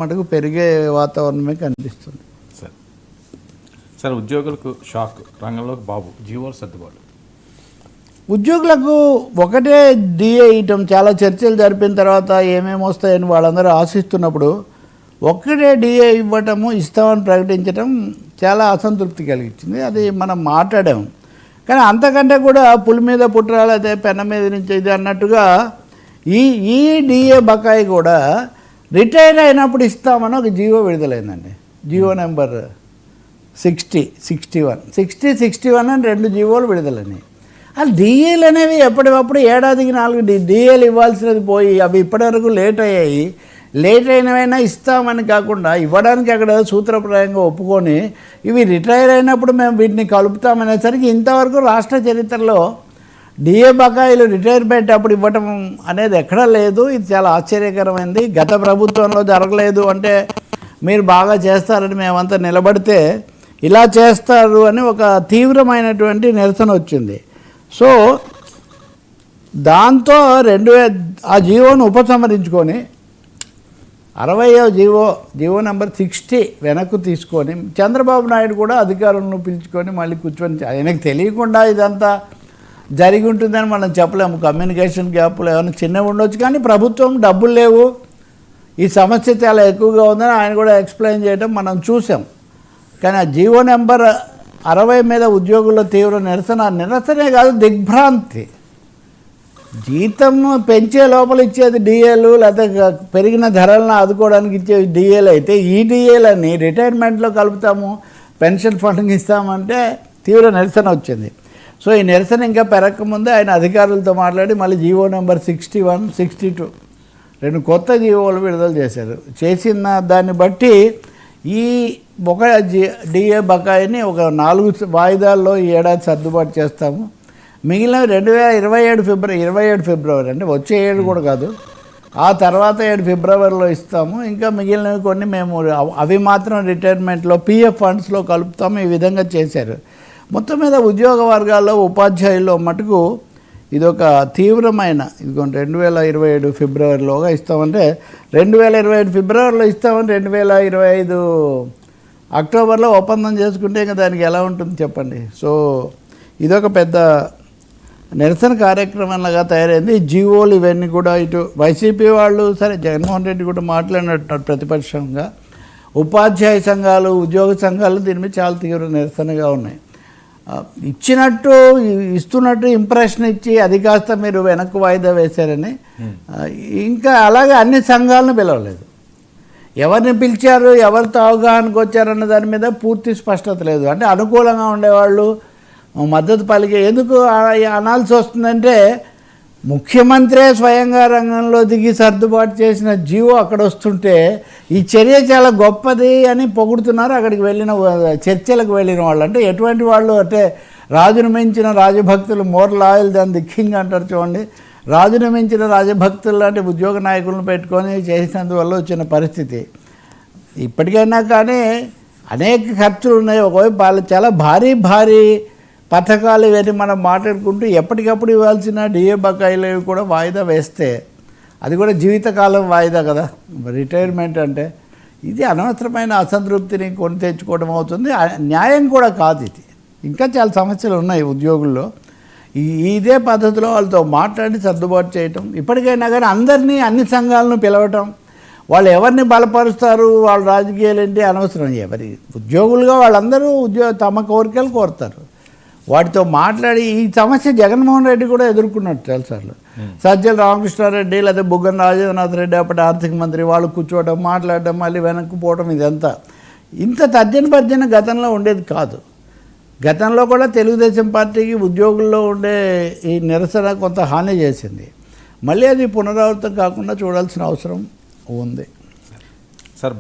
మటుకు పెరిగే వాతావరణమే కనిపిస్తుంది. సార్ ఉద్యోగులకు షాక్, రంగంలోకి బాబు, జీవోలు సర్దుబాటు. ఉద్యోగులకు ఒకటే డిఏ ఇవ్వటం, చాలా చర్చలు జరిపిన తర్వాత ఏమేమి వస్తాయని వాళ్ళందరూ ఆశిస్తున్నప్పుడు ఒక్కటే డిఏ ఇవ్వటము, ఇస్తామని ప్రకటించడం చాలా అసంతృప్తి కలిగించింది. అది మనం మాట్లాడాము. కానీ అంతకంటే కూడా పులి మీద పుట్రాలు అదే పెన్న మీద నుంచి ఇది అన్నట్టుగా ఈ డిఏ బకాయి కూడా రిటైర్ అయినప్పుడు ఇస్తామని ఒక జీవో విడుదలైందండి. జీవో నెంబర్ 61 అని 2 జీవోలు విడుదలైనాయి. అసలు డిఏలు అనేవి ఎప్పటికప్పుడు ఏడాదికి 4 డిఏలు ఇవ్వాల్సినది పోయి అవి ఇప్పటివరకు లేట్ అయ్యాయి. లేట్ అయినవైనా ఇస్తామని కాకుండా ఇవ్వడానికి అక్కడ సూత్రప్రాయంగా ఒప్పుకొని ఇవి రిటైర్ అయినప్పుడు మేము వీటిని కలుపుతామనేసరికి ఇంతవరకు రాష్ట్ర చరిత్రలో డిఏ బకాయిలు రిటైర్మెంట్ అప్పుడు ఇవ్వటం అనేది ఎక్కడా లేదు. ఇది చాలా ఆశ్చర్యకరమైంది. గత ప్రభుత్వంలో జరగలేదు అంటే మీరు బాగా చేస్తారని మేమంతా నిలబడితే ఇలా చేస్తారు అని ఒక తీవ్రమైనటువంటి నిరసన వచ్చింది. సో దాంతో ఆ జీవోను ఉపసంహరించుకొని 60వ జీవో నెంబర్ 60 వెనక్కు తీసుకొని చంద్రబాబు నాయుడు కూడా అధికారులను పిలుచుకొని మళ్ళీ కూర్చొని, ఆయనకు తెలియకుండా ఇదంతా జరిగి ఉంటుందని మనం చెప్పలేము. కమ్యూనికేషన్ గ్యాప్లు ఏమైనా చిన్నవి ఉండొచ్చు, కానీ ప్రభుత్వం డబ్బులు లేవు, ఈ సమస్య చాలా ఎక్కువగా ఉందని ఆయన కూడా ఎక్స్ప్లెయిన్ చేయడం మనం చూసాం. కానీ ఆ జీవో నెంబర్ 60 మీద ఉద్యోగుల తీవ్ర నిరసనే కాదు, దిగ్భ్రాంతి. జీతం పెంచే లోపల ఇచ్చేది డిఏలు, లేకపోతే పెరిగిన ధరలను ఆదుకోవడానికి ఇచ్చే డిఏలు అయితే ఈ డిఏలని రిటైర్మెంట్లో కలుపుతాము, పెన్షన్ ఫండ్కి ఇస్తామంటే తీవ్ర నిరసన వచ్చింది. సో ఈ నిరసన ఇంకా పెరగకముందే ఆయన అధికారులతో మాట్లాడి మళ్ళీ జీవో నెంబర్ 61, 62 2 కొత్త జీవోలు విడుదల చేశారు. చేసిన దాన్ని బట్టి ఈ ఒక డిఏ బకాయిని ఒక 4 వాయిదాల్లో ఈ ఏడాది సర్దుబాటు చేస్తాము. మిగిలిన 2027 ఫిబ్రవరి అంటే వచ్చే ఏడు కూడా కాదు, ఆ తర్వాత 7 ఫిబ్రవరిలో ఇస్తాము. ఇంకా మిగిలినవి కొన్ని మేము అవి మాత్రం రిటైర్మెంట్లో పిఎఫ్ ఫండ్స్లో కలుపుతాము. ఈ విధంగా చేశారు. మొత్తం మీద ఉద్యోగ వర్గాల్లో ఉపాధ్యాయుల్లో మటుకు ఇదొక తీవ్రమైన, ఇదిగో 2027 ఫిబ్రవరిలోగా ఇస్తామంటే 2027 ఫిబ్రవరిలో ఇస్తామని 2025 అక్టోబర్లో ఒప్పందం చేసుకుంటే ఇంకా దానికి ఎలా ఉంటుంది చెప్పండి. సో ఇదొక పెద్ద నిరసన కార్యక్రమంలాగా తయారైంది. జీవోలు ఇవన్నీ కూడా ఇటు వైసీపీ వాళ్ళు, సరే జగన్మోహన్ రెడ్డి కూడా మాట్లాడినట్టు ప్రతిపక్షంగా, ఉపాధ్యాయ సంఘాలు, ఉద్యోగ సంఘాలు దీని మీద చాలా తీవ్ర నిరసనగా ఉన్నాయి. ఇస్తున్నట్టు ఇంప్రెషన్ ఇచ్చి అది కాస్త మీరు వెనక్కు వాయిదా వేశారని, ఇంకా అలాగే అన్ని సంఘాలను పిలవలేదు. ఎవరిని పిలిచారు, ఎవరితో అవగాహనకు వచ్చారన్న దాని మీద పూర్తి స్పష్టత లేదు. అంటే అనుకూలంగా ఉండేవాళ్ళు మద్దతు పలికే ఎందుకు అనాల్సి వస్తుందంటే ముఖ్యమంత్రే స్వయంగా రంగంలో దిగి సర్దుబాటు చేసిన జీవో అక్కడ వస్తుంటే ఈ చర్య చాలా గొప్పది అని పొగుడుతున్నారు. అక్కడికి వెళ్ళిన చర్చలకు వెళ్ళిన వాళ్ళు అంటే ఎటువంటి వాళ్ళు అంటే రాజును మించిన రాజభక్తులు, more loyal than the king అంటారు చూడండి. రాజును మించిన రాజభక్తులు లాంటి ఉద్యోగ నాయకులను పెట్టుకొని చేసినందువల్ల వచ్చిన పరిస్థితి. ఇప్పటికైనా కానీ అనేక ఖర్చులు ఉన్నాయి. ఒకవైపు వాళ్ళు చాలా భారీ పథకాలు ఇవన్నీ మనం మాట్లాడుకుంటూ ఎప్పటికప్పుడు ఇవ్వాల్సిన డిఏ బకాయిలు కూడా వాయిదా వేస్తే అది కూడా జీవితకాలం వాయిదా కదా రిటైర్మెంట్ అంటే. ఇది అనవసరమైన అసంతృప్తిని కొని తెచ్చుకోవడం అవుతుంది. న్యాయం కూడా కాదు ఇది. ఇంకా చాలా సమస్యలు ఉన్నాయి ఉద్యోగుల్లో. ఇదే పద్ధతిలో వాళ్ళతో మాట్లాడి సర్దుబాటు చేయటం. ఇప్పటికైనా కానీ అందరినీ, అన్ని సంఘాలను పిలవటం, వాళ్ళు ఎవరిని బలపరుస్తారు, వాళ్ళ రాజకీయాలు ఏంటి అనవసరం. ఎవరి ఉద్యోగులుగా వాళ్ళందరూ తమ కోరికలు కోరుతారు. వాటితో మాట్లాడి ఈ సమస్య జగన్మోహన్ రెడ్డి కూడా ఎదుర్కొన్నట్టు చాలాసార్లు. సజ్జల రామకృష్ణారెడ్డి లేదా బుగ్గన రాజేంద్రనాథ్ రెడ్డి అప్పటి ఆర్థిక మంత్రి వాళ్ళు కూర్చోవడం, మాట్లాడడం, మళ్ళీ వెనక్కి పోవడం, ఇదంతా ఇంత తర్జన గతంలో ఉండేది కాదు. గతంలో కూడా తెలుగుదేశం పార్టీకి ఉద్యోగుల్లో ఉండే ఈ నిరసన కొంత హాని చేసింది. మళ్ళీ అది పునరావృతం కాకుండా చూడాల్సిన అవసరం ఉంది.